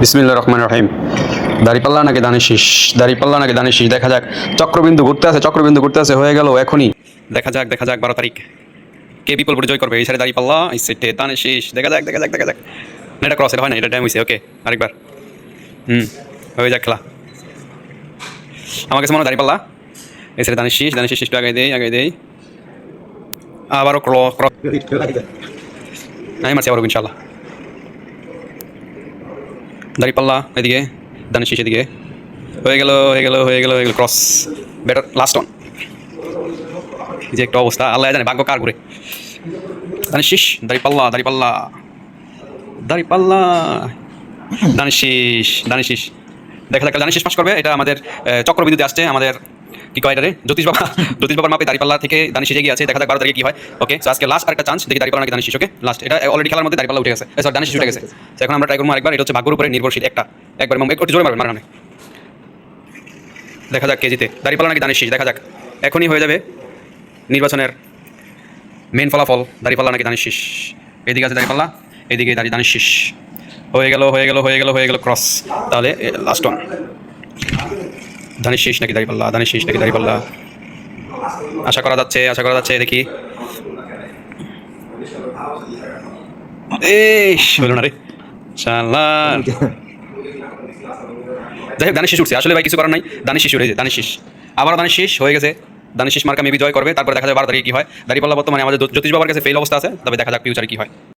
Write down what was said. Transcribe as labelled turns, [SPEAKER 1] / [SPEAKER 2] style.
[SPEAKER 1] বিসমিল্লাহির রহমানির রহিম। দাড়িপাল্লা নাকি দানের শীষ, দাড়িপাল্লা নাকি দানের শীষ, দেখা যাক। চক্রবিন্দু ঘুরতে আছে, হয়ে গেল এখনই। দেখা যাক 12 তারিখ কে বিপুল ভোটে জয় করবে। এই সাইডে দাড়িপাল্লা, এই সাইডে দানের শীষ। দেখা যাক না, এটা ক্রস, এটা হয় না, এটা টাইম হয়েছে। ওকে, আরেকবার। হয়ে যাক খেলা। আমার কাছে মনে হয় দাড়িপাল্লা, এই সাইডে দানের শীষ একটু আগে দেই। আবারও ক্রস, আমি মারছি আবারও ইনশাল্লাহ। দাড়িপাল্লা এদিকে, দানের শীষ এদিকে। হয়ে গেল ক্রস। Better last on. যে একটা অবস্থা, আল্লাহ জানে ভাগ্য কার ঘুরে। দানের শীষ, দাড়িপাল্লা দানের শীষ। দেখা যাক দানের শীষ পাস করবে। এটা আমাদের চক্রবিন্দুতে আসছে। আমাদের কি কয় এটারে, জ্যোতিষ বাবার মাপে দাড়িপাল্লা থেকে দানের শীষ এগিয়ে আছে। দেখা যাক 12 তারিখে কি হয়। ওকে, সো আজকে লাস্ট আরেকটা চান্স, দেখি দাড়িপাল্লা নাকি দানের শীষ। ওকে, লাস্ট। এটা অলরেডি খেলার মধ্যে দাড়িপাল্লা উঠে গেছে, সরি দানের শীষ উঠে গেছে। তো এখন আমরা ট্রাই করবো আরেকবার। এটা হচ্ছে ভাগ্যের উপরে নির্ভরশীল একবার একটু জোরে মারবেন মারানে। দেখা যাক কে জিতে, দাড়িপাল্লা নাকি দানের শীষ। দেখা যাক, এখনই হয়ে যাবে নির্বাচনের মেন ফলাফল। দাড়িপাল্লা নাকি দানের শীষ। এদিকে আছে দাড়িপাল্লা, এদিকে দানের শীষ। হয়ে গেল ক্রস। তাহলে লাস্ট ওয়ান। দানের শীষ নাকি দাড়িপাল্লা, আশা করা যাচ্ছে। দেখি, হলো না রে শালা। যাই হোক, দানের শীষ উঠছে। আসলে ভাই কিছু করার নাই, দানের শীষ উঠেছে। আবারও দানের শীষ হয়ে গেছে। দানের শীষ মার্কা মেবি জয় করবে। তারপরে দেখা যাবে 12 তারিখে কি হয়। দাড়িপাল্লা বর্তমানে আমাদের জ্যোতিষ বাবার কাছে ফেল অবস্থা আছে, তবে দেখা যাক ফিউচারে কি হয়।